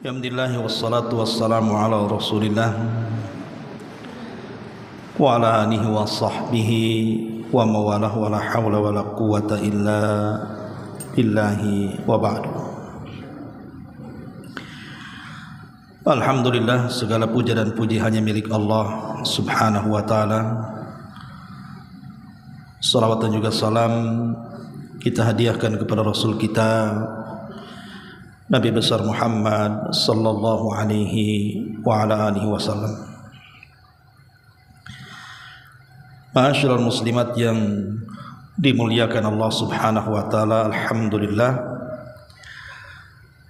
Alhamdulillah wassalatu wassalamu ala Rasulillah wa ala alihi wa sahbihi wa mawalah wa la hawla wa la quwata illa billahi wa ba'du. Alhamdulillah, segala puja dan puji hanya milik Allah subhanahu wa ta'ala. Salawat dan juga salam kita hadiahkan kepada Rasul kita Nabi besar Muhammad sallallahu alaihi wa ala alihi wasallam. Ma'asyiral muslimat yang dimuliakan Allah subhanahu wa ta'ala, alhamdulillah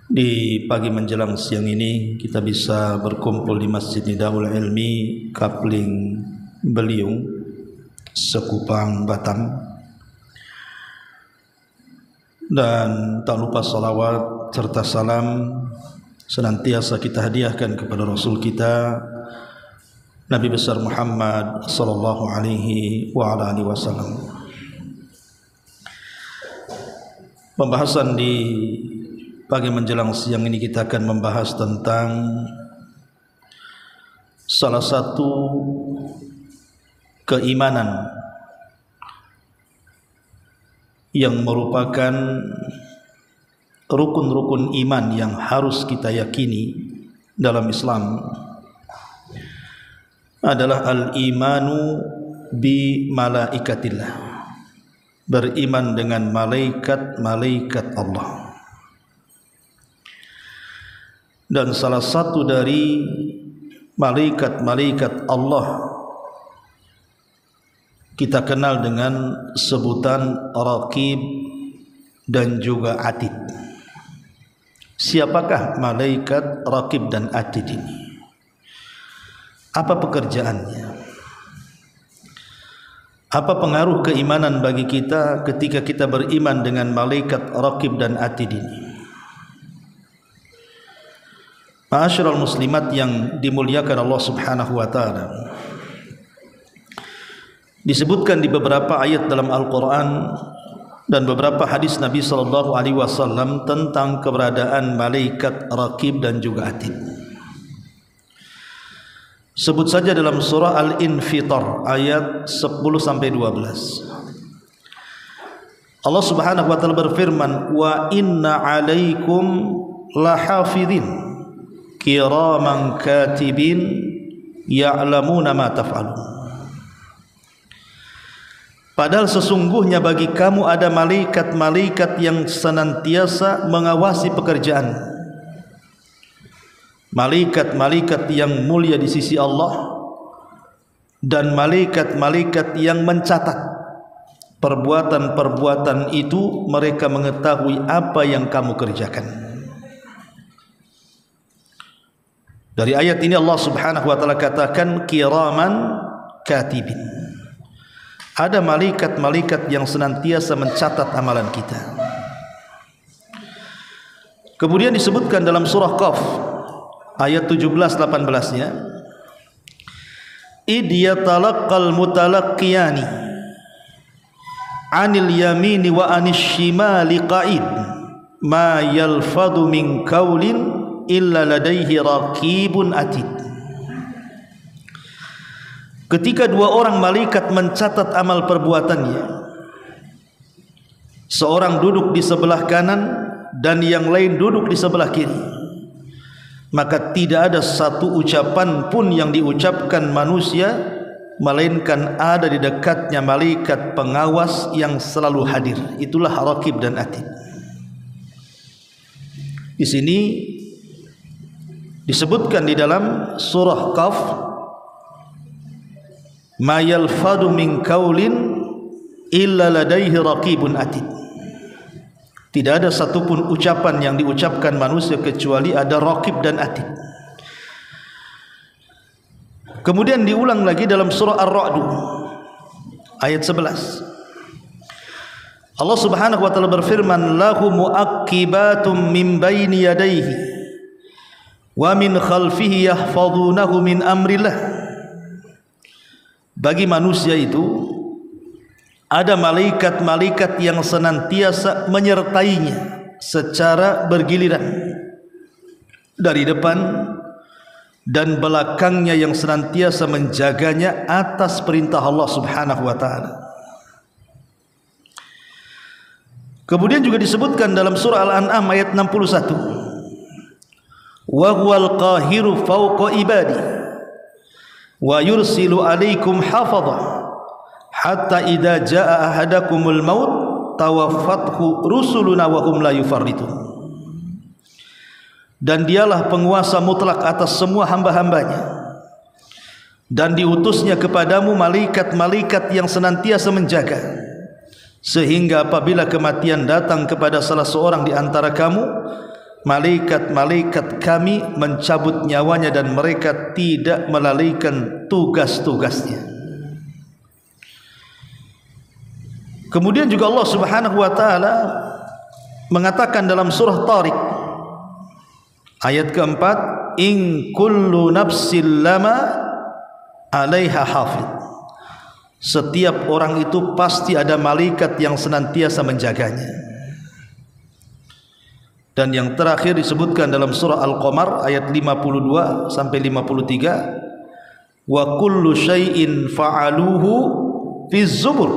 di pagi menjelang siang ini kita bisa berkumpul di Masjid Nidaul Ilmi Kapling Beliung, Sekupang, Batam. Dan tak lupa salawat serta salam senantiasa kita hadiahkan kepada Rasul kita Nabi besar Muhammad sallallahu alaihi wa ala alihi wasallam. Pembahasan di pagi menjelang siang ini kita akan membahas tentang salah satu keimanan yang merupakan rukun-rukun iman yang harus kita yakini dalam Islam, adalah al-imanu bi malaikatillah, beriman dengan malaikat-malaikat Allah. Dan salah satu dari malaikat-malaikat Allah kita kenal dengan sebutan Raqib dan juga Atid. Siapakah malaikat Raqib dan Atid ini? Apa pekerjaannya? Apa pengaruh keimanan bagi kita ketika kita beriman dengan malaikat Raqib dan Atid ini? Ma'asyiral muslimat yang dimuliakan Allah subhanahu wa ta'ala, disebutkan di beberapa ayat dalam Al-Quran dan beberapa hadis Nabi sallallahu alaihi wasallam tentang keberadaan malaikat Raqib dan juga Atid. Sebut saja dalam surah Al-Infitar ayat 10 sampai 12. Allah Subhanahu wa taala berfirman, "Wa inna 'alaikum lahafidhin kiraman katibin ya'lamuna ma taf'alun." Padahal sesungguhnya bagi kamu ada malaikat-malaikat yang senantiasa mengawasi pekerjaan. Malaikat-malaikat yang mulia di sisi Allah dan malaikat-malaikat yang mencatat perbuatan-perbuatan itu. Mereka mengetahui apa yang kamu kerjakan. Dari ayat ini Allah subhanahu wa ta'ala katakan kiraman katibin, ada malaikat-malaikat yang senantiasa mencatat amalan kita. Kemudian disebutkan dalam surah Qaf ayat 17-18-nya, id yatalaqqal mutalaqqiyani 'anil yamini wa 'anil shimali qa'id ma yalfadhu min qaulin illa ladaihi raqibun atid. Ketika dua orang malaikat mencatat amal perbuatannya, seorang duduk di sebelah kanan dan yang lain duduk di sebelah kiri, maka tidak ada satu ucapan pun yang diucapkan manusia melainkan ada di dekatnya malaikat pengawas yang selalu hadir. Itulah Raqib dan Atid. Di sini disebutkan di dalam surah Qaf, ma yalfadu min qaulin illa ladaihi raqibun atid. Tidak ada satupun ucapan yang diucapkan manusia kecuali ada Raqib dan Atid. Kemudian diulang lagi dalam surah Ar-Ra'd ayat 11. Allah Subhanahu wa taala berfirman, lahu mu'aqibatum min baini yadayhi wa min khalfihi yahfazunahu min amrillah. Bagi manusia itu ada malaikat-malaikat yang senantiasa menyertainya secara bergiliran. dari depan dan belakangnya yang senantiasa menjaganya atas perintah Allah Subhanahu wa taala. Kemudian juga disebutkan dalam surah Al-An'am ayat 61, wa huwal qahiru fawqa ibadi wa yursilu alaikum hafadha hatta idza jaa ahadakumul maut tawaffathu rusuluna wa hum la yufarritun. Dan dialah penguasa mutlak atas semua hamba-hambanya, dan diutusnya kepadamu malaikat-malaikat yang senantiasa menjaga, sehingga apabila kematian datang kepada salah seorang di antara kamu, malaikat-malaikat kami mencabut nyawanya dan mereka tidak melalaikan tugas-tugasnya. Kemudian juga Allah Subhanahu wa taala mengatakan dalam surah Tariq ayat keempat, in kullu nafsin lama 'alaiha hafid. Setiap orang itu pasti ada malaikat yang senantiasa menjaganya. Dan yang terakhir disebutkan dalam surah Al-Qamar ayat 52 sampai 53, wa kullu syai'in fa'aluhu fi zubur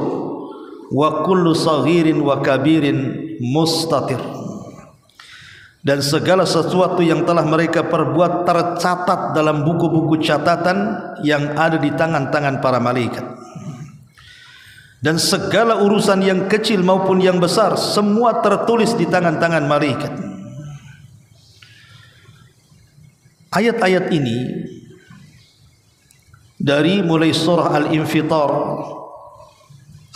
wa kullu saghirin wa kabirin mustatir. Dan segala sesuatu yang telah mereka perbuat tercatat dalam buku-buku catatan yang ada di tangan-tangan para malaikat. Dan segala urusan yang kecil maupun yang besar semua tertulis di tangan-tangan malaikat. Ayat-ayat ini dari mulai surah Al-Infitar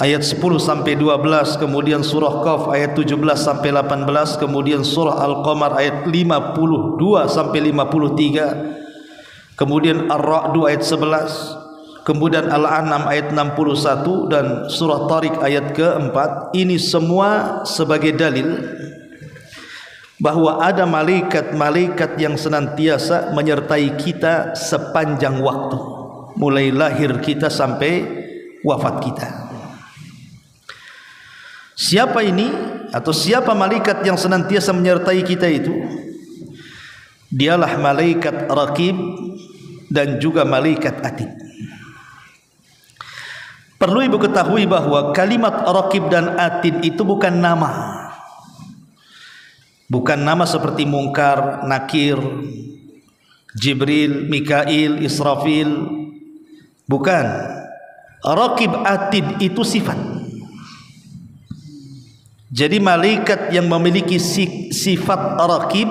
ayat 10 sampai 12, kemudian surah Qaf ayat 17 sampai 18, kemudian surah Al-Qamar ayat 52 sampai 53, kemudian Ar-Ra'd ayat 11, kemudian Al-An'am ayat 61 dan surah Tariq ayat keempat. Ini semua sebagai dalil bahwa ada malaikat-malaikat yang senantiasa menyertai kita sepanjang waktu, mulai lahir kita sampai wafat kita. Siapa ini atau siapa malaikat yang senantiasa menyertai kita itu? Dialah malaikat Raqib dan juga malaikat Atid. Perlu ibu ketahui bahwa kalimat Raqib dan Atid itu bukan nama. Bukan nama seperti Munkar, Nakir, Jibril, Mikail, Israfil. Bukan. Raqib, Atid itu sifat. Jadi malaikat yang memiliki sifat Raqib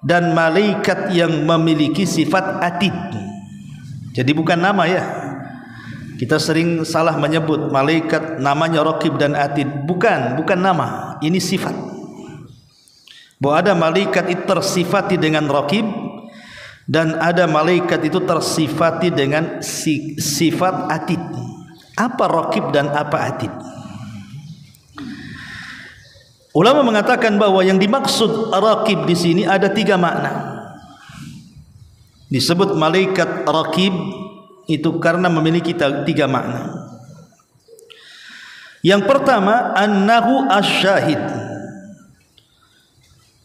dan malaikat yang memiliki sifat Atid. Jadi bukan nama ya. Kita sering salah menyebut malaikat namanya Raqib dan Atid. Bukan nama. Ini sifat. Bahwa ada malaikat itu tersifati dengan Raqib dan ada malaikat itu tersifati dengan sifat Atid. Apa Raqib dan apa Atid? Ulama mengatakan bahwa yang dimaksud Raqib di sini ada 3 makna. Disebut malaikat Raqib itu karena memiliki 3 makna. Yang pertama, annahu asyahid.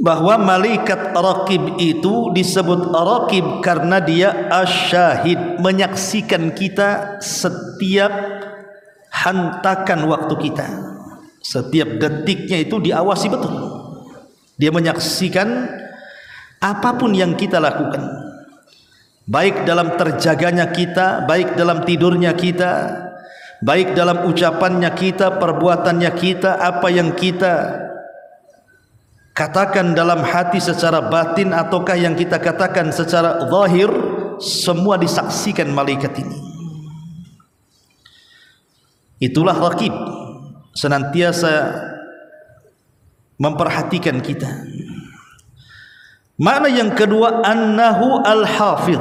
Bahwa malaikat Raqib itu disebut Raqib karena dia asyahid, menyaksikan kita setiap hantakan waktu kita. Setiap detiknya itu diawasi betul. Dia menyaksikan apapun yang kita lakukan, baik dalam terjaganya kita, baik dalam tidurnya kita, baik dalam ucapannya kita, perbuatannya kita, apa yang kita katakan dalam hati secara batin ataukah yang kita katakan secara zahir, semua disaksikan malaikat ini. Itulah Raqib, senantiasa memperhatikan kita. Makna yang kedua, annahu al-hafidh.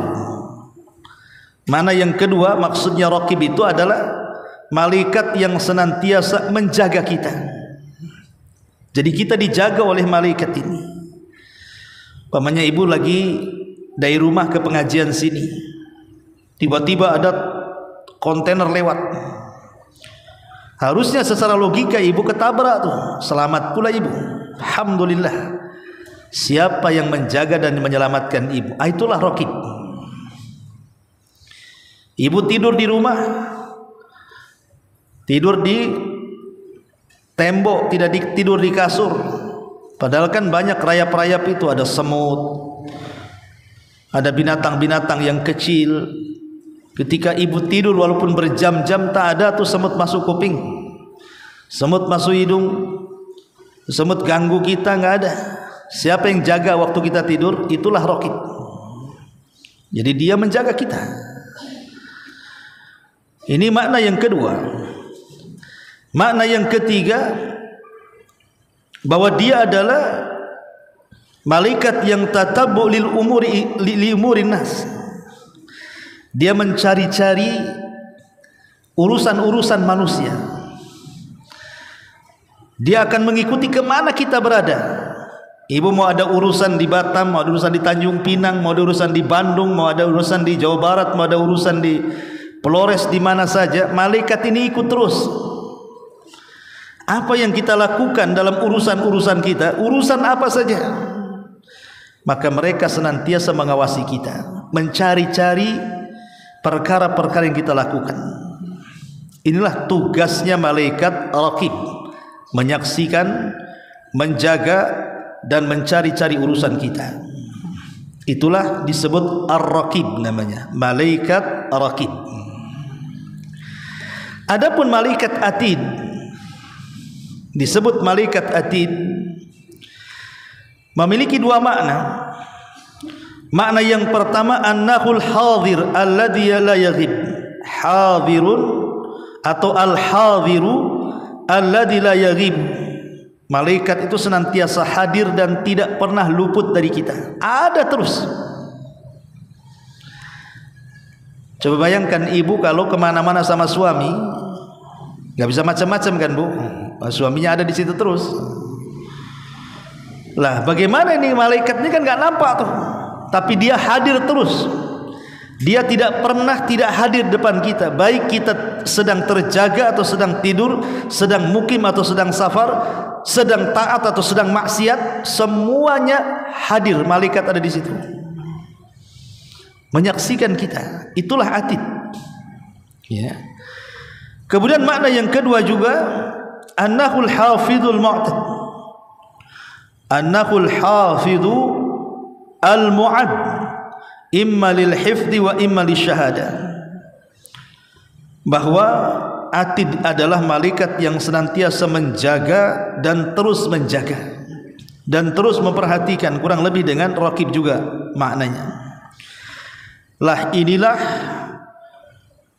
Makna yang kedua, maksudnya Raqib itu adalah malaikat yang senantiasa menjaga kita. Jadi kita dijaga oleh malaikat ini. Pamannya ibu lagi dari rumah ke pengajian sini, tiba-tiba ada kontainer lewat. Harusnya secara logika ibu ketabrak tuh. Selamat pula ibu, alhamdulillah. Siapa yang menjaga dan menyelamatkan ibu? Itulah raqib. Ibu tidur di rumah, tidur di tembok, tidak tidur di kasur. Padahal kan banyak rayap-rayap itu, ada semut, ada binatang-binatang yang kecil. Ketika ibu tidur walaupun berjam-jam, tak ada tuh semut masuk kuping, semut masuk hidung, semut ganggu kita, nggak ada. Siapa yang jaga waktu kita tidur? Itulah raqib. Jadi dia menjaga kita. Ini makna yang kedua. Makna yang ketiga, bahwa dia adalah malaikat yang tatabbu lil umuri li umurin nas. Dia mencari-cari urusan-urusan manusia. Dia akan mengikuti kemana kita berada. Ibu mau ada urusan di Batam, mau ada urusan di Tanjung Pinang, mau ada urusan di Bandung, mau ada urusan di Jawa Barat, mau ada urusan di Flores, di mana saja, malaikat ini ikut terus. Apa yang kita lakukan dalam urusan-urusan kita, urusan apa saja, maka mereka senantiasa mengawasi kita, mencari-cari perkara-perkara yang kita lakukan. Inilah tugasnya malaikat raqib, menyaksikan, menjaga dan mencari-cari urusan kita. Itulah disebut ar-raqib namanya, malaikat raqib. Adapun malaikat atid, disebut malaikat atid, memiliki dua makna. Makna yang pertama, annahul hadir alladhi la yaghib. Hadirun atau al-hadiru alladhi la yaghib. Malaikat itu senantiasa hadir dan tidak pernah luput dari kita. Ada terus. Coba bayangkan ibu kalau kemana-mana sama suami, nggak bisa macam-macam kan bu? Suaminya ada di situ terus. Lah bagaimana ini malaikat ini kan nggak nampak tuh, tapi dia hadir terus. Dia tidak pernah tidak hadir depan kita, baik kita sedang terjaga atau sedang tidur, sedang mukim atau sedang safar, sedang taat atau sedang maksiat, semuanya hadir. Malaikat ada di situ menyaksikan kita. Itulah atid ya. Kemudian makna yang kedua juga, annahul hafidul mu'tad. Annahul hafidu al-mu'ad, imma lil hifdi wa imma lisyahada. Bahwa atid adalah malaikat yang senantiasa menjaga dan terus menjaga dan terus memperhatikan, kurang lebih dengan raqib juga maknanya. Lah inilah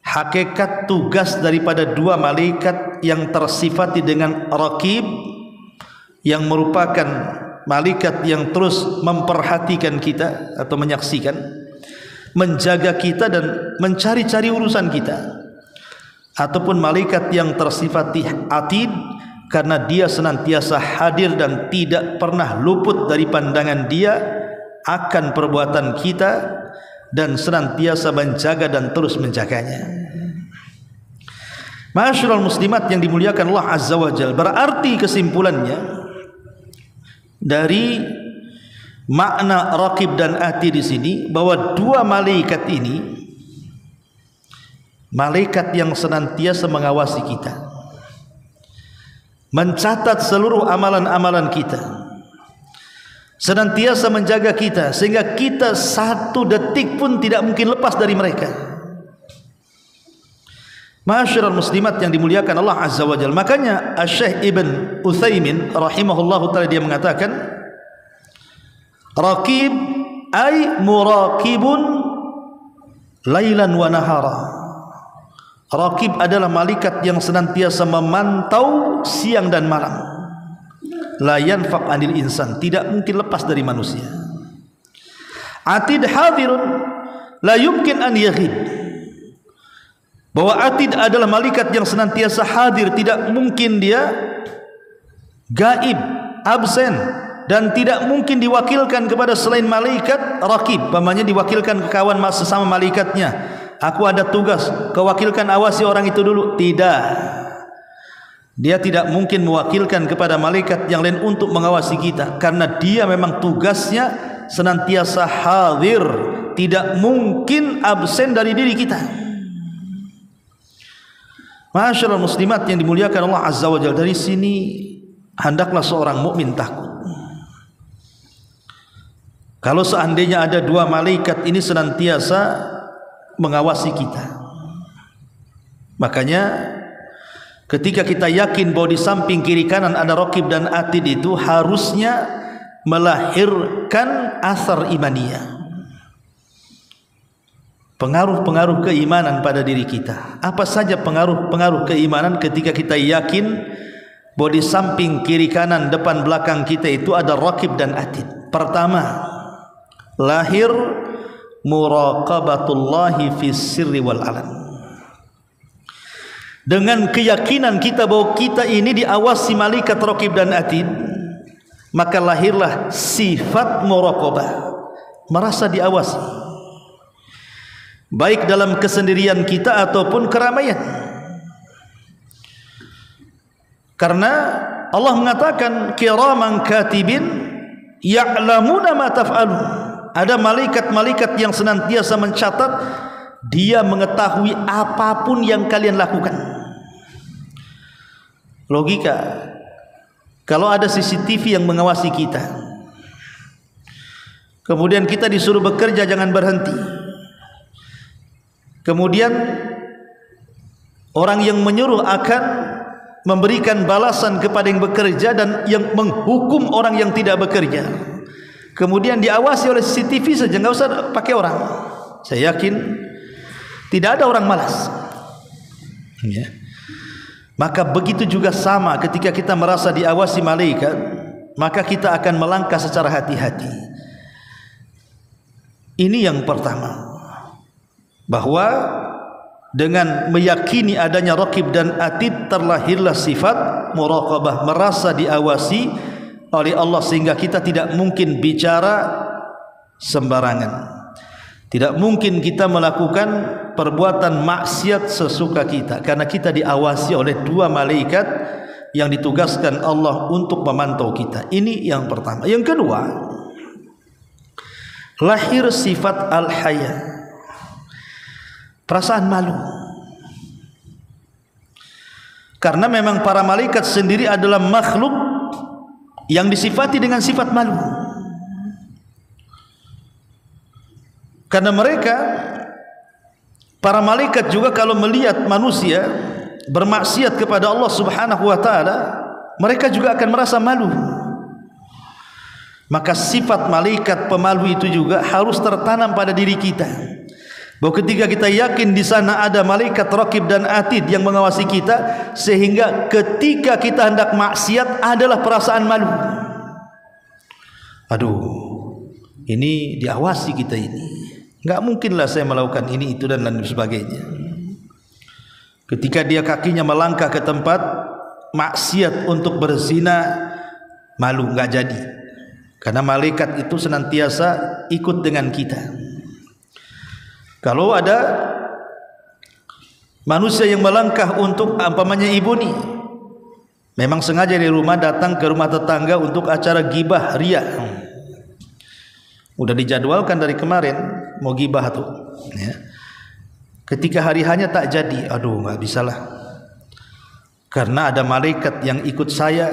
hakikat tugas daripada dua malaikat yang tersifati dengan raqib, yang merupakan malaikat yang terus memperhatikan kita atau menyaksikan, menjaga kita dan mencari-cari urusan kita. Ataupun malaikat yang tersifati atid, karena dia senantiasa hadir dan tidak pernah luput dari pandangan dia akan perbuatan kita, dan senantiasa menjaga dan terus menjaganya. Ma'asyiral muslimat yang dimuliakan Allah Azza wa Jalla, berarti kesimpulannya dari makna raqib dan atid di sini, bahwa dua malaikat ini malaikat yang senantiasa mengawasi kita, mencatat seluruh amalan-amalan kita, senantiasa menjaga kita, sehingga kita satu detik pun tidak mungkin lepas dari mereka. Ma'asyiral muslimat yang dimuliakan Allah Azza wa Jalla. Makanya Syekh Ibn Utsaimin rahimahullahu taala dia mengatakan, raqib ay muraqibun lailan wa nahara. Raqib adalah malaikat yang senantiasa memantau siang dan malam. La yanfaq anil insan, tidak mungkin lepas dari manusia. Atid hadirun la yumkin an yaghib. Bahwa atid adalah malaikat yang senantiasa hadir, tidak mungkin dia gaib, absen, dan tidak mungkin diwakilkan kepada selain malaikat raqib. Pamannya diwakilkan ke kawan sesama malaikatnya, aku ada tugas, kau wakilkan awasi orang itu dulu. Tidak. Dia tidak mungkin mewakilkan kepada malaikat yang lain untuk mengawasi kita, karena dia memang tugasnya senantiasa hadir, tidak mungkin absen dari diri kita. Masyaallah muslimat yang dimuliakan Allah Azza wa Jalla, dari sini hendaklah seorang mukmin takut. Kalau seandainya ada dua malaikat ini senantiasa mengawasi kita, makanya ketika kita yakin bahwa di samping kiri kanan ada raqib dan atid, itu harusnya melahirkan asar imaniyah, pengaruh-pengaruh keimanan pada diri kita. Apa saja pengaruh-pengaruh keimanan ketika kita yakin bahwa di samping kiri kanan depan belakang kita itu ada raqib dan atid? Pertama, lahir muraqabatullahi fis sirri wal alan. Dengan keyakinan kita bahwa kita ini diawasi malaikat raqib dan atid, maka lahirlah sifat muraqabah, merasa diawasi, baik dalam kesendirian kita ataupun keramaian. Karena Allah mengatakan kiraman katibin ya'lamuna ma taf'alun. Ada malaikat-malaikat yang senantiasa mencatat, dia mengetahui apapun yang kalian lakukan. Logika, kalau ada CCTV yang mengawasi kita, kemudian kita disuruh bekerja jangan berhenti, kemudian orang yang menyuruh akan memberikan balasan kepada yang bekerja dan yang menghukum orang yang tidak bekerja, kemudian diawasi oleh CCTV saja, nggak usah pakai orang. Saya yakin tidak ada orang malas, ya. Maka begitu juga sama ketika kita merasa diawasi malaikat, maka kita akan melangkah secara hati-hati. Ini yang pertama, bahwa dengan meyakini adanya raqib dan atid terlahirlah sifat muraqabah, merasa diawasi oleh Allah, sehingga kita tidak mungkin bicara sembarangan. Tidak mungkin kita melakukan perbuatan maksiat sesuka kita, karena kita diawasi oleh dua malaikat yang ditugaskan Allah untuk memantau kita. Ini yang pertama. Yang kedua, lahir sifat al-haya, perasaan malu. Karena memang para malaikat sendiri adalah makhluk yang disifati dengan sifat malu. Karena mereka, para malaikat juga kalau melihat manusia bermaksiat kepada Allah Subhanahu wa taala, mereka juga akan merasa malu. Maka sifat malaikat pemalu itu juga harus tertanam pada diri kita, bahwa ketika kita yakin di sana ada malaikat raqib dan atid yang mengawasi kita, sehingga ketika kita hendak maksiat adalah perasaan malu. Aduh, ini diawasi kita ini, nggak mungkinlah saya melakukan ini itu dan lain sebagainya. Ketika dia kakinya melangkah ke tempat maksiat untuk berzina, malu, nggak jadi, karena malaikat itu senantiasa ikut dengan kita. Kalau ada manusia yang melangkah untuk umpamanya ibu nih, memang sengaja dari rumah datang ke rumah tetangga untuk acara gibah ria, udah dijadwalkan dari kemarin mau gibah tuh, ya. Ketika hari hanya tak jadi, aduh nggak bisalah, karena ada malaikat yang ikut saya,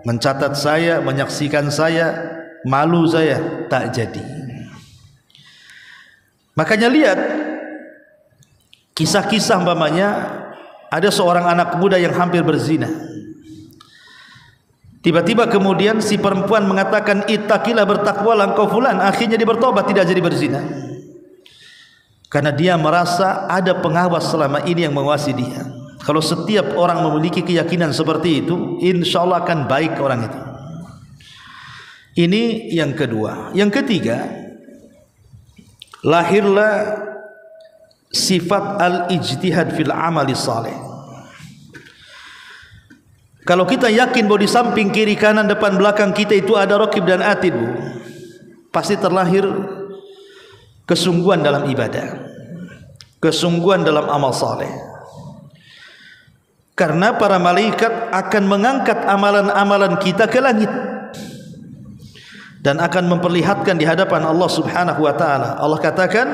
mencatat saya, menyaksikan saya, malu saya, tak jadi. Makanya lihat kisah-kisah umpamanya ada seorang anak muda yang hampir berzina. Tiba-tiba kemudian si perempuan mengatakan, ittaqilah, bertakwalah engkau fulan. Akhirnya dia bertobat, tidak jadi berzina, karena dia merasa ada pengawas selama ini yang mengawasi dia. Kalau setiap orang memiliki keyakinan seperti itu, insya Allah akan baik orang itu. Ini yang kedua. Yang ketiga, lahirlah sifat al-ijtihad fil amali saleh. Kalau kita yakin bahwa di samping kiri kanan depan belakang kita itu ada raqib dan atid, pasti terlahir kesungguhan dalam ibadah, kesungguhan dalam amal saleh. Karena para malaikat akan mengangkat amalan-amalan kita ke langit dan akan memperlihatkan di hadapan Allah Subhanahu wa taala. Allah katakan,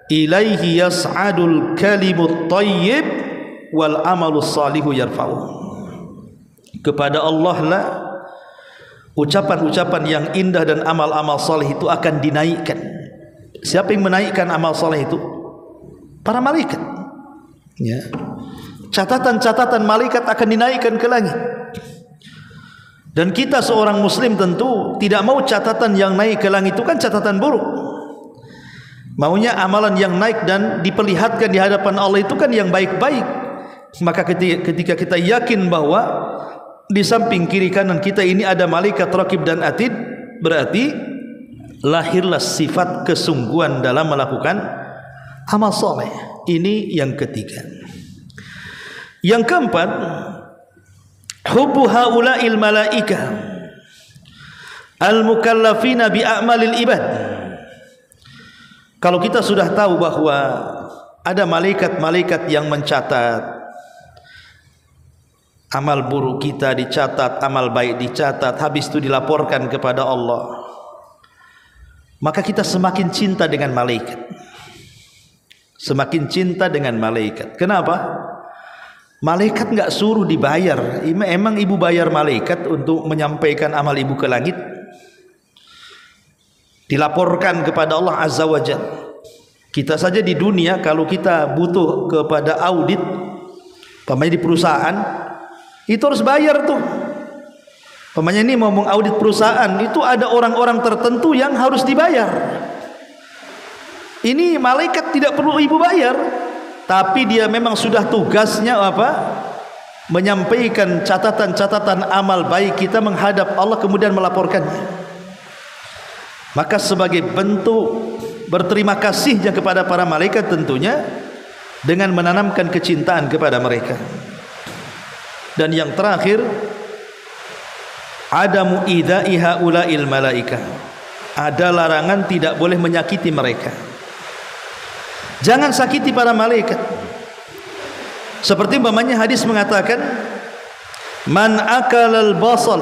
ilaihi yas'adul kalimut thayyib wal amalus salihu yarfa'u. Kepada Allah lah ucapan-ucapan yang indah dan amal-amal saleh itu akan dinaikkan. Siapa yang menaikkan amal saleh itu? Para malaikat. Ya. Catatan-catatan malaikat akan dinaikkan ke langit. Dan kita seorang muslim tentu tidak mau catatan yang naik ke langit itu kan catatan buruk. Maunya amalan yang naik dan diperlihatkan di hadapan Allah itu kan yang baik-baik. Maka ketika kita yakin bahwa di samping kiri kanan kita ini ada malaikat raqib dan atid, berarti lahirlah sifat kesungguhan dalam melakukan amal soleh. Ini yang ketiga. Yang keempat, hubbu haula'il malaikah al-mukallafina bi a'malil ibad. Kalau kita sudah tahu bahwa ada malaikat-malaikat yang mencatat amal buruk kita, dicatat amal baik dicatat, habis itu dilaporkan kepada Allah, maka kita semakin cinta dengan malaikat. Semakin cinta dengan malaikat. Kenapa? Malaikat enggak suruh dibayar. Emang ibu bayar malaikat untuk menyampaikan amal ibu ke langit? Dilaporkan kepada Allah Azza wa Jalla. Kita saja di dunia kalau kita butuh kepada audit, pemain di perusahaan, itu harus bayar tuh. Pemainnya ini mau mengaudit perusahaan, itu ada orang-orang tertentu yang harus dibayar. Ini malaikat tidak perlu ibu bayar, tapi dia memang sudah tugasnya apa? Menyampaikan catatan-catatan amal baik kita menghadap Allah kemudian melaporkannya. Maka sebagai bentuk berterima kasihnya kepada para malaikat tentunya dengan menanamkan kecintaan kepada mereka. Dan yang terakhir, adamu idza'i haula'il malaikah. Ada larangan tidak boleh menyakiti mereka. Jangan sakiti para malaikat. Seperti umpamanya hadis mengatakan, man akalal basal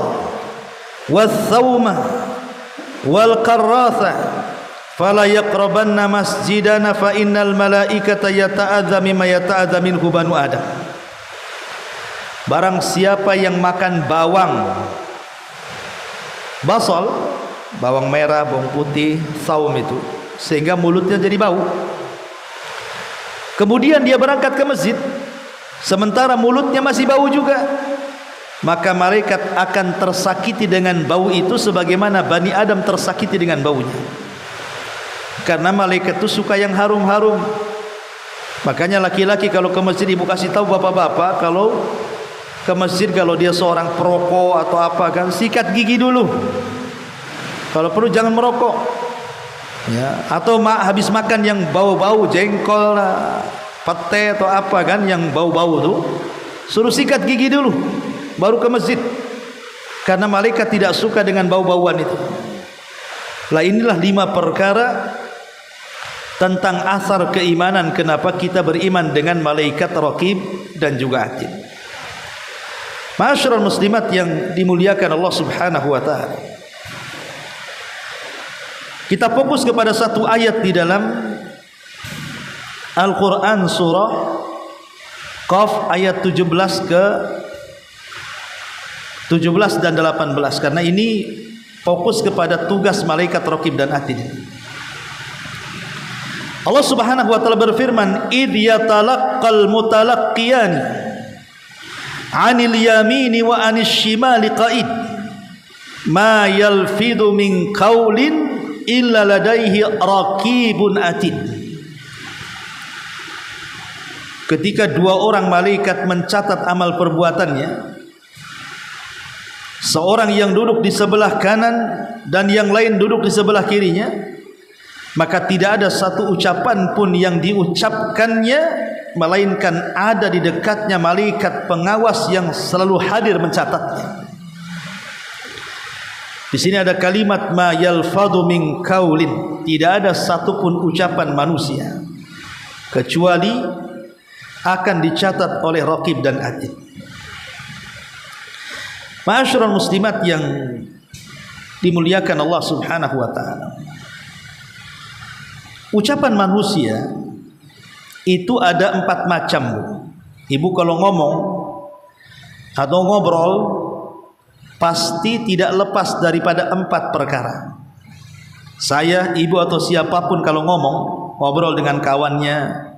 wath-thawma wal qarratha fala yaqrabanna masjidana fa innal malaikata yata'adza mimma yata'adza minhu banu adam. Barang siapa yang makan bawang, basal, bawang merah, bawang putih, saum itu, sehingga mulutnya jadi bau, kemudian dia berangkat ke masjid sementara mulutnya masih bau juga, maka malaikat akan tersakiti dengan bau itu sebagaimana Bani Adam tersakiti dengan baunya. Karena malaikat itu suka yang harum-harum. Makanya laki-laki kalau ke masjid, ibu kasih tahu bapak-bapak kalau ke masjid, kalau dia seorang perokok atau apa kan, sikat gigi dulu. Kalau perlu jangan merokok. Ya, atau habis makan yang bau-bau jengkol, pete atau apa kan yang bau-bau tuh, suruh sikat gigi dulu baru ke masjid. Karena malaikat tidak suka dengan bau-bauan itu. Lah inilah 5 perkara tentang asar keimanan kenapa kita beriman dengan malaikat raqib dan juga atid. Ma'asyiral muslimat yang dimuliakan Allah Subhanahu wa taala. Kita fokus kepada satu ayat di dalam Al-Qur'an surah Qaf ayat 17 ke 17 dan 18, karena ini fokus kepada tugas malaikat raqib dan atid. Allah Subhanahu wa taala berfirman, "Idh yatalaqqal mutalaqqiyani 'anil yamini wa 'anil shimali qa'id ma yalfidu min qaulin illa ladaihi raqibun atid." Ketika 2 orang malaikat mencatat amal perbuatannya, seorang yang duduk di sebelah kanan dan yang lain duduk di sebelah kirinya, maka tidak ada satu ucapan pun yang diucapkannya melainkan ada di dekatnya malaikat pengawas yang selalu hadir mencatatnya. Di sini ada kalimat ma yalfadu min qaulin, tidak ada satupun ucapan manusia kecuali akan dicatat oleh Raqib dan Atid. Ma'asyiral muslimat yang dimuliakan Allah Subhanahu wa taala. Ucapan manusia itu ada 4 macam, Bu. Ibu kalau ngomong atau ngobrol pasti tidak lepas daripada 4 perkara. Saya, ibu atau siapapun kalau ngomong, ngobrol dengan kawannya,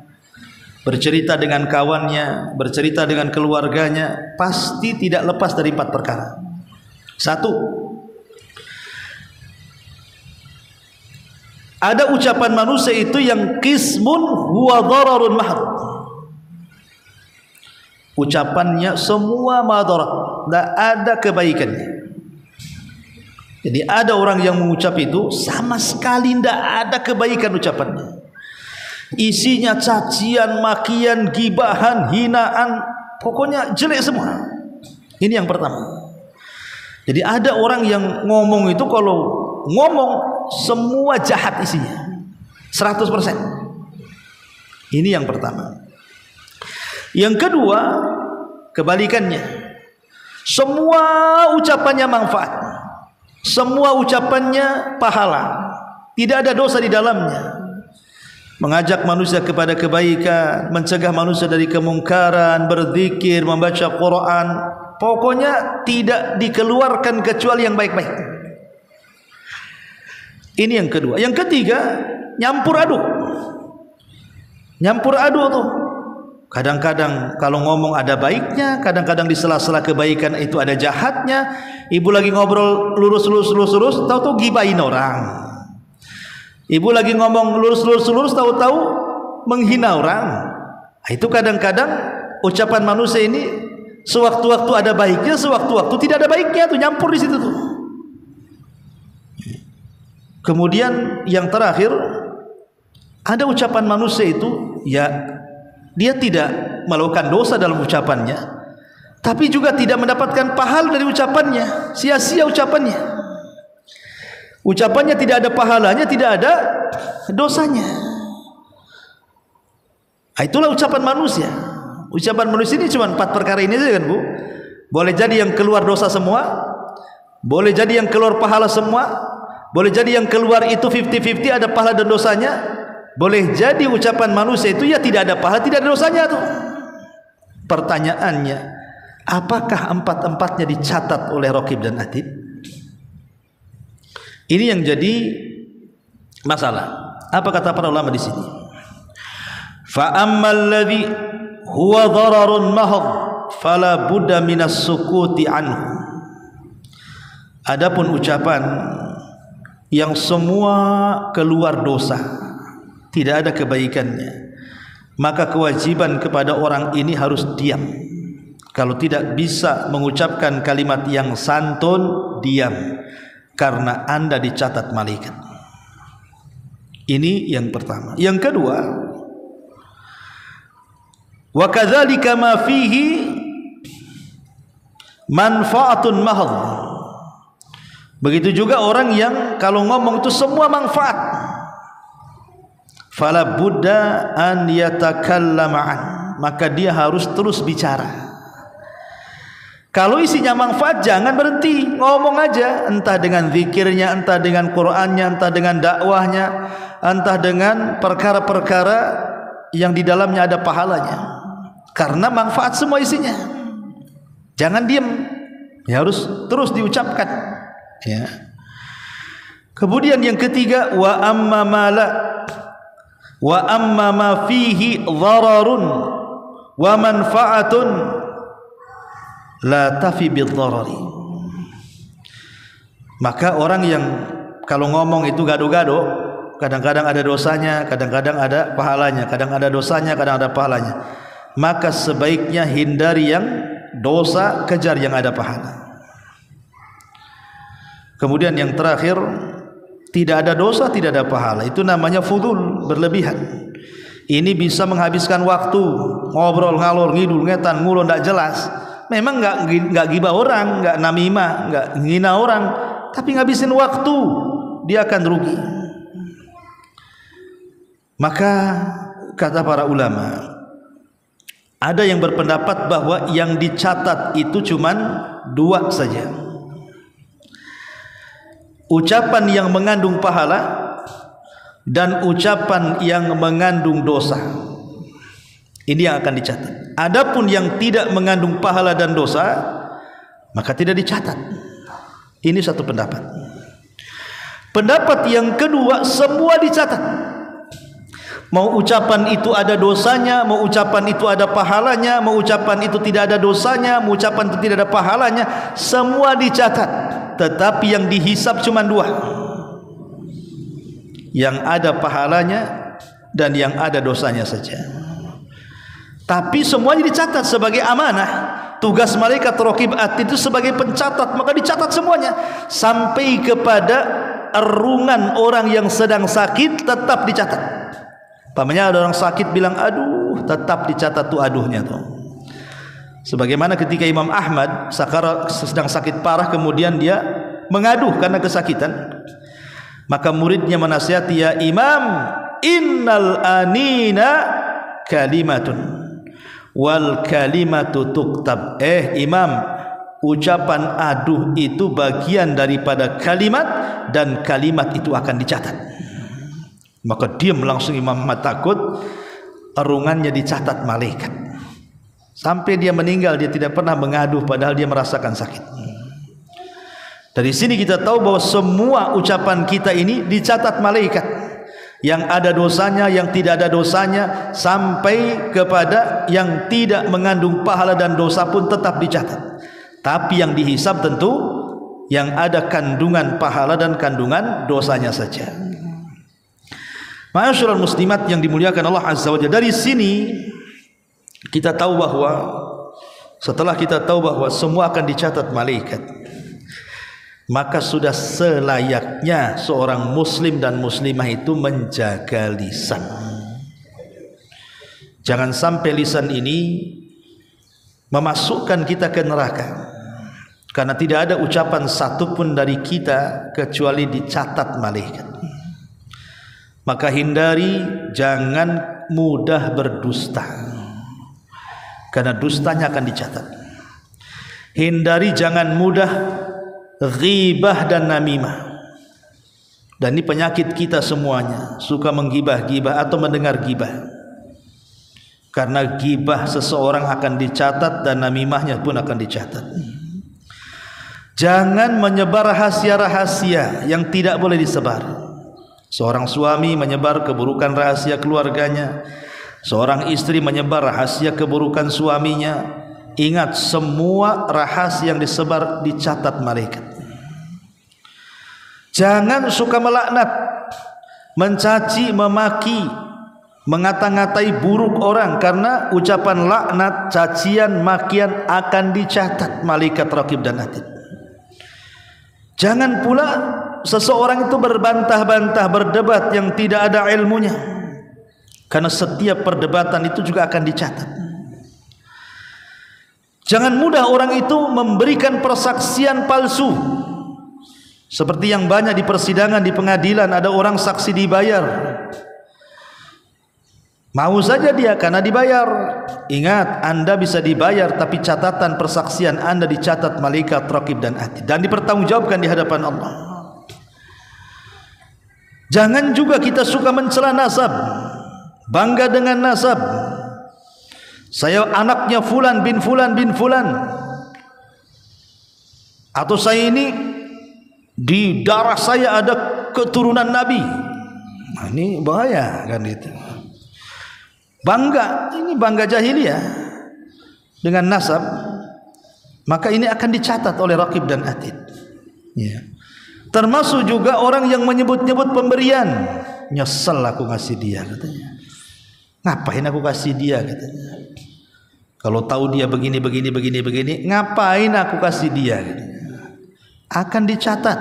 bercerita dengan kawannya, bercerita dengan keluarganya, pasti tidak lepas dari 4 perkara. 1, ada ucapan manusia itu yang qismun huwa dhararun mahd. Ucapannya semua madarat, tidak ada kebaikannya. Jadi ada orang yang mengucap itu sama sekali tidak ada kebaikan ucapannya. Isinya cacian, makian, gibahan, hinaan, pokoknya jelek semua. Ini yang pertama. Jadi ada orang yang ngomong itu kalau ngomong semua jahat isinya 100%. Ini yang pertama. Yang kedua, kebalikannya. Semua ucapannya manfaat. Semua ucapannya pahala. Tidak ada dosa di dalamnya. Mengajak manusia kepada kebaikan, mencegah manusia dari kemungkaran, berzikir, membaca Quran. Pokoknya tidak dikeluarkan kecuali yang baik-baik. Ini yang kedua. Yang ketiga, nyampur aduk. Nyampur aduk tuh. Kadang-kadang kalau ngomong ada baiknya, kadang-kadang di sela-sela kebaikan itu ada jahatnya. Ibu lagi ngobrol lurus, tahu-tahu gibahin orang. Ibu lagi ngomong lurus, tahu-tahu menghina orang. Nah, itu kadang-kadang ucapan manusia ini sewaktu-waktu ada baiknya, sewaktu-waktu tidak ada baiknya, tuh nyampur di situ tuh. Kemudian yang terakhir, ada ucapan manusia itu ya dia tidak melakukan dosa dalam ucapannya, tapi juga tidak mendapatkan pahala dari ucapannya, sia-sia ucapannya. Ucapannya tidak ada pahalanya, tidak ada dosanya. Nah, itulah ucapan manusia. Ucapan manusia ini cuma 4 perkara ini saja kan, Bu. Boleh jadi yang keluar dosa semua, boleh jadi yang keluar pahala semua, boleh jadi yang keluar itu 50-50 ada pahala dan dosanya. Boleh jadi ucapan manusia itu ya tidak ada pahala, tidak ada dosanya tuh. Pertanyaannya, apakah 4-4-nya dicatat oleh Raqib dan Atid? Ini yang jadi masalah. Apa kata para ulama di sini? Fa ammal ladzi huwa dhararun mahd fala budda minas sukuti anhu. Adapun ucapan yang semua keluar dosa, tidak ada kebaikannya, maka kewajiban kepada orang ini harus diam. Kalau tidak bisa mengucapkan kalimat yang santun, diam, karena Anda dicatat malaikat. Ini yang pertama. Yang kedua, wa kadzalika ma fihi manfaatun mahd. Begitu juga orang yang kalau ngomong itu semua manfaat. Fala budda an yatakallama an, maka dia harus terus bicara. Kalau isinya manfaat jangan berhenti, ngomong aja, entah dengan zikirnya, entah dengan Qur'annya, entah dengan dakwahnya, entah dengan perkara-perkara yang di dalamnya ada pahalanya. Karena manfaat semua isinya. Jangan diam, ya harus terus diucapkan. Ya. Kemudian yang ketiga, wa amma ma fihi dhararun wa manfaatun la tafi bidh-dharari. Maka orang yang kalau ngomong itu gado-gado, kadang-kadang ada dosanya, kadang-kadang ada pahalanya, kadang ada dosanya, kadang ada pahalanya, maka sebaiknya hindari yang dosa, kejar yang ada pahala. Kemudian yang terakhir, tidak ada dosa, tidak ada pahala, itu namanya fudul, berlebihan. Ini bisa menghabiskan waktu, ngobrol ngalor ngidul ngetan ngulon tidak jelas. Memang nggak gibah orang, nggak namimah, nggak ngina orang, tapi ngabisin waktu, dia akan rugi. Maka kata para ulama, Ada yang berpendapat bahwa yang dicatat itu cuman 2 saja. Ucapan yang mengandung pahala dan ucapan yang mengandung dosa. Ini yang akan dicatat. Adapun yang tidak mengandung pahala dan dosa, maka tidak dicatat. Ini satu pendapat. Pendapat yang kedua, semua dicatat. Mau ucapan itu ada dosanya, mau ucapan itu ada pahalanya, mau ucapan itu tidak ada dosanya, mau ucapan itu tidak ada pahalanya, semua dicatat. Tetapi yang dihisab cuma 2, yang ada pahalanya dan yang ada dosanya saja. Tapi semuanya dicatat sebagai amanah. Tugas malaikat raqib atid itu sebagai pencatat, maka dicatat semuanya sampai kepada erungan orang yang sedang sakit tetap dicatat. Pamannya ada orang sakit bilang aduh, tetap dicatat tuh aduhnya tuh. Sebagaimana ketika Imam Ahmad sedang sakit parah, kemudian dia mengaduh karena kesakitan, maka muridnya menasihati, ya Imam, innal anina kalimatun wal kalimatu tuktab. Imam, ucapan aduh itu bagian daripada kalimat dan kalimat itu akan dicatat. Maka diam langsung Imam Ahmad, takut erungannya dicatat malaikat. Sampai dia meninggal dia tidak pernah mengaduh padahal dia merasakan sakit. Dari sini kita tahu bahwa semua ucapan kita ini dicatat malaikat. Yang ada dosanya, yang tidak ada dosanya, sampai kepada yang tidak mengandung pahala dan dosa pun tetap dicatat. Tapi yang dihisab tentu yang ada kandungan pahala dan kandungan dosanya saja. Ma'asyiral muslimat yang dimuliakan Allah Azza wa Jalla, dari sini kita tahu bahwa setelah kita tahu bahwa semua akan dicatat malaikat, maka sudah selayaknya seorang muslim dan muslimah itu menjaga lisan. Jangan sampai lisan ini memasukkan kita ke neraka, karena tidak ada ucapan satupun dari kita kecuali dicatat malaikat. Maka hindari, jangan mudah berdusta, karena dustanya akan dicatat. Hindari, jangan mudah ghibah dan namimah. Dan ini penyakit kita semuanya, suka menggibah-gibah atau mendengar gibah. Karena gibah seseorang akan dicatat dan namimahnya pun akan dicatat. Jangan menyebar rahasia-rahasia yang tidak boleh disebar. Seorang suami menyebar keburukan rahasia keluarganya, seorang istri menyebar rahasia keburukan suaminya. Ingat, semua rahasia yang disebar dicatat malaikat. Jangan suka melaknat, mencaci, memaki, mengata-ngatai buruk orang, karena ucapan laknat, cacian, makian akan dicatat malaikat raqib dan atid. Jangan pula seseorang itu berbantah-bantah, berdebat yang tidak ada ilmunya, karena setiap perdebatan itu juga akan dicatat. Jangan mudah orang itu memberikan persaksian palsu, seperti yang banyak di persidangan, di pengadilan. Ada orang saksi dibayar, mau saja dia karena dibayar. Ingat, Anda bisa dibayar, tapi catatan persaksian Anda dicatat malaikat raqib dan atid dan dipertanggungjawabkan di hadapan Allah. Jangan juga kita suka mencela nasab, bangga dengan nasab. Saya anaknya fulan bin fulan bin fulan, atau saya ini di darah saya ada keturunan Nabi. Nah, ini bahaya kan itu. Bangga, ini bangga jahiliyah dengan nasab, maka ini akan dicatat oleh raqib dan atid. Ya. Termasuk juga orang yang menyebut-nyebut pemberian. Nyesel aku ngasih dia, katanya. Ngapain aku kasih dia, katanya. Kalau tahu dia begini, ngapain aku kasih dia, katanya. Akan dicatat.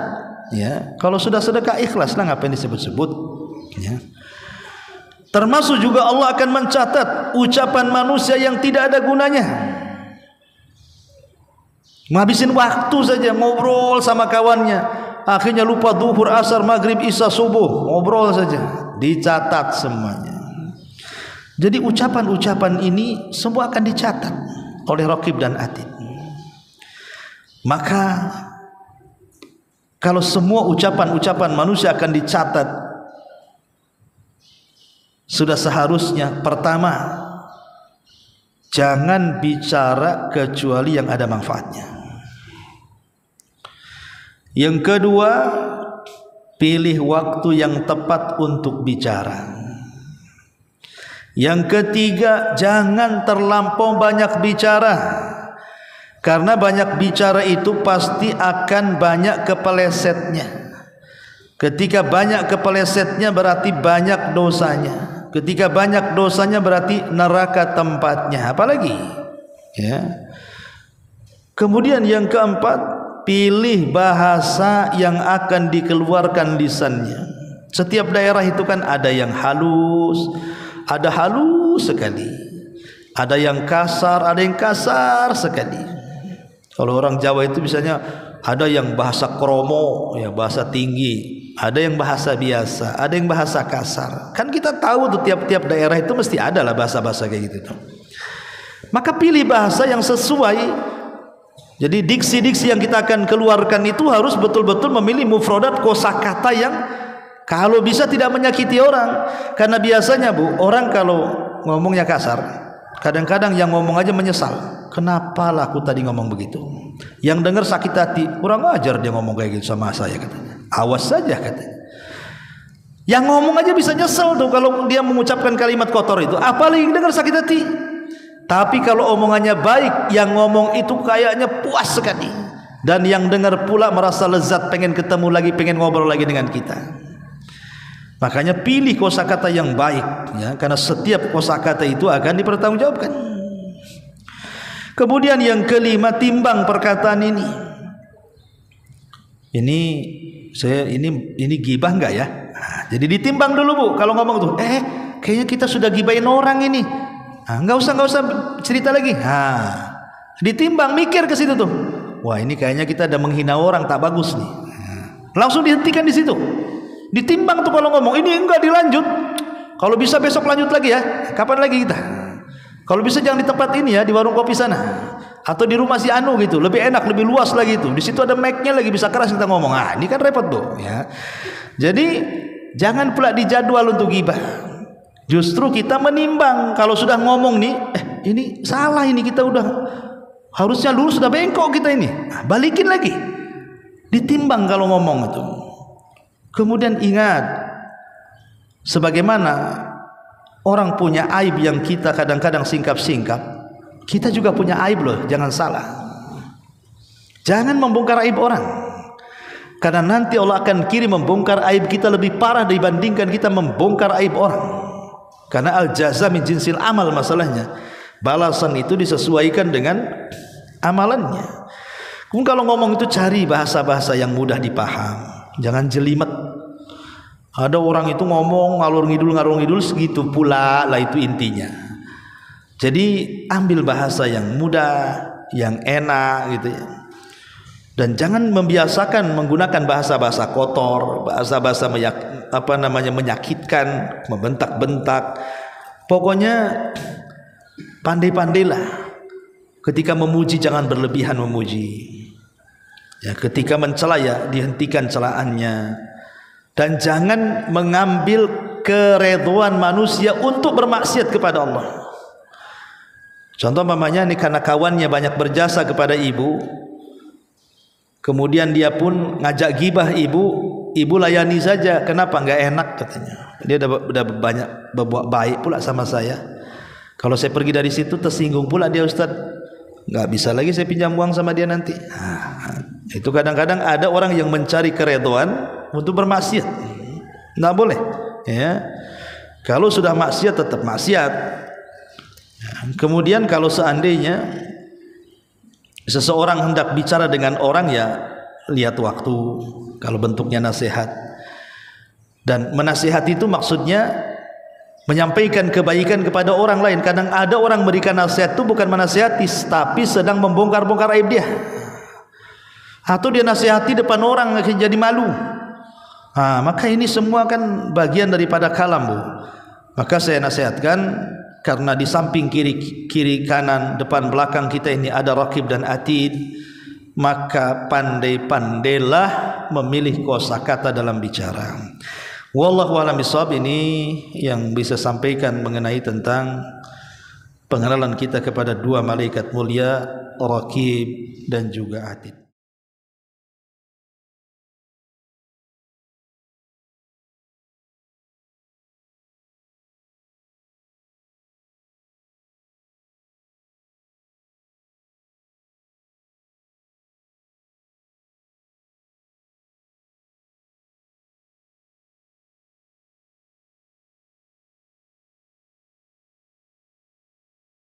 Ya. Kalau sudah sedekah ikhlas lah, ngapain disebut-sebut. Ya. Termasuk juga Allah akan mencatat ucapan manusia yang tidak ada gunanya. Menghabisin waktu saja ngobrol sama kawannya, akhirnya lupa zuhur, asar, maghrib, isya, subuh, ngobrol saja. Dicatat semuanya. Jadi ucapan-ucapan ini semua akan dicatat oleh Raqib dan Atid. Maka kalau semua ucapan-ucapan manusia akan dicatat, sudah seharusnya pertama, jangan bicara kecuali yang ada manfaatnya. Yang kedua, pilih waktu yang tepat untuk bicara. Yang ketiga, jangan terlampau banyak bicara, karena banyak bicara itu pasti akan banyak kepelesetnya. Ketika banyak kepelesetnya berarti banyak dosanya. Ketika banyak dosanya berarti neraka tempatnya. Apalagi ya. Kemudian yang keempat, pilih bahasa yang akan dikeluarkan lisannya. Setiap daerah itu kan ada yang halus, ada halus sekali, ada yang kasar, ada yang kasar sekali. Kalau orang Jawa itu misalnya ada yang bahasa kromo, ya bahasa tinggi, ada yang bahasa biasa, ada yang bahasa kasar. Kan kita tahu tuh tiap-tiap daerah itu mesti ada lah bahasa-bahasa kayak gitu tuh. Maka pilih bahasa yang sesuai. Jadi diksi-diksi yang kita akan keluarkan itu harus betul-betul memilih mufradat, kosakata yang kalau bisa tidak menyakiti orang. Karena biasanya Bu, orang kalau ngomongnya kasar, kadang-kadang yang ngomong aja menyesal. Kenapa lah aku tadi ngomong begitu? Yang dengar sakit hati, kurang ajar dia ngomong kayak gitu sama saya katanya. Awas saja katanya. Yang ngomong aja bisa nyesel tuh kalau dia mengucapkan kalimat kotor itu. Apalagi yang dengar sakit hati. Tapi kalau omongannya baik, yang ngomong itu kayaknya puas sekali. Dan yang dengar pula merasa lezat, pengen ketemu lagi, pengen ngobrol lagi dengan kita. Makanya pilih kosakata yang baik, ya, karena setiap kosakata itu akan dipertanggungjawabkan. Kemudian yang kelima, timbang perkataan ini. Ini gibah enggak ya? Nah, jadi ditimbang dulu Bu. Kalau ngomong tuh, kayaknya kita sudah gibahin orang ini. Nah, enggak usah cerita lagi. Nah, ditimbang, mikir ke situ tuh. Wah, ini kayaknya kita ada menghina orang, tak bagus nih. Nah, langsung dihentikan di situ. Ditimbang tuh kalau ngomong, ini enggak dilanjut. Kalau bisa besok lanjut lagi ya. Kapan lagi kita? Kalau bisa jangan di tempat ini ya, di warung kopi sana. Atau di rumah si Anu gitu, lebih enak, lebih luas lagi itu. Di situ ada mic-nya lagi, bisa keras kita ngomong. Ah, ini kan repot tuh, ya. Jadi jangan pula dijadwal untuk gibah. Justru kita menimbang. Kalau sudah ngomong nih, ini salah, ini kita udah harusnya lurus, sudah bengkok kita ini. Nah, balikin lagi. Ditimbang kalau ngomong itu. Kemudian ingat, sebagaimana orang punya aib yang kita kadang-kadang singkap-singkap, kita juga punya aib loh, jangan salah. Jangan membongkar aib orang, karena nanti Allah akan kirim membongkar aib kita lebih parah dibandingkan kita membongkar aib orang. Karena al-jaza min jinsil amal, masalahnya balasan itu disesuaikan dengan amalannya. Kemudian kalau ngomong itu cari bahasa-bahasa yang mudah dipaham. Jangan jelimet. Ada orang itu ngomong ngalur ngidul segitu pula lah, itu intinya. Jadi ambil bahasa yang mudah, yang enak gitu ya. Dan jangan membiasakan menggunakan bahasa-bahasa kotor, bahasa-bahasa menyakitkan, membentak-bentak. Pokoknya pandai-pandailah. Ketika memuji jangan berlebihan memuji. Ya, ketika mencela ya dihentikan celaannya, dan jangan mengambil keridhaan manusia untuk bermaksiat kepada Allah. Contoh mamanya ini, karena kawannya banyak berjasa kepada ibu, kemudian dia pun ngajak gibah ibu layani saja. Kenapa? Enggak enak katanya. Dia udah banyak berbuat baik pula sama saya. Kalau saya pergi dari situ tersinggung pula dia, Ustaz. Enggak bisa lagi saya pinjam uang sama dia nanti. Itu kadang-kadang ada orang yang mencari keridhaan untuk bermaksiat. Enggak boleh, ya. Kalau sudah maksiat tetap maksiat. Kemudian kalau seandainya seseorang hendak bicara dengan orang, ya lihat waktu. Kalau bentuknya nasihat, dan menasihat itu maksudnya menyampaikan kebaikan kepada orang lain. Kadang ada orang berikan nasihat itu bukan menasihati, tapi sedang membongkar-bongkar aib dia. Atau dia nasihati depan orang jadi malu. Maka ini semua kan bagian daripada kalam Bu. Maka saya nasihatkan, karena di samping kiri kanan depan belakang kita ini ada Raqib dan Atid, maka pandai-pandailah memilih kosakata dalam bicara. Wallahu a'lam bishawab. Ini yang bisa sampaikan mengenai tentang pengenalan kita kepada dua malaikat mulia, Raqib dan juga Atid.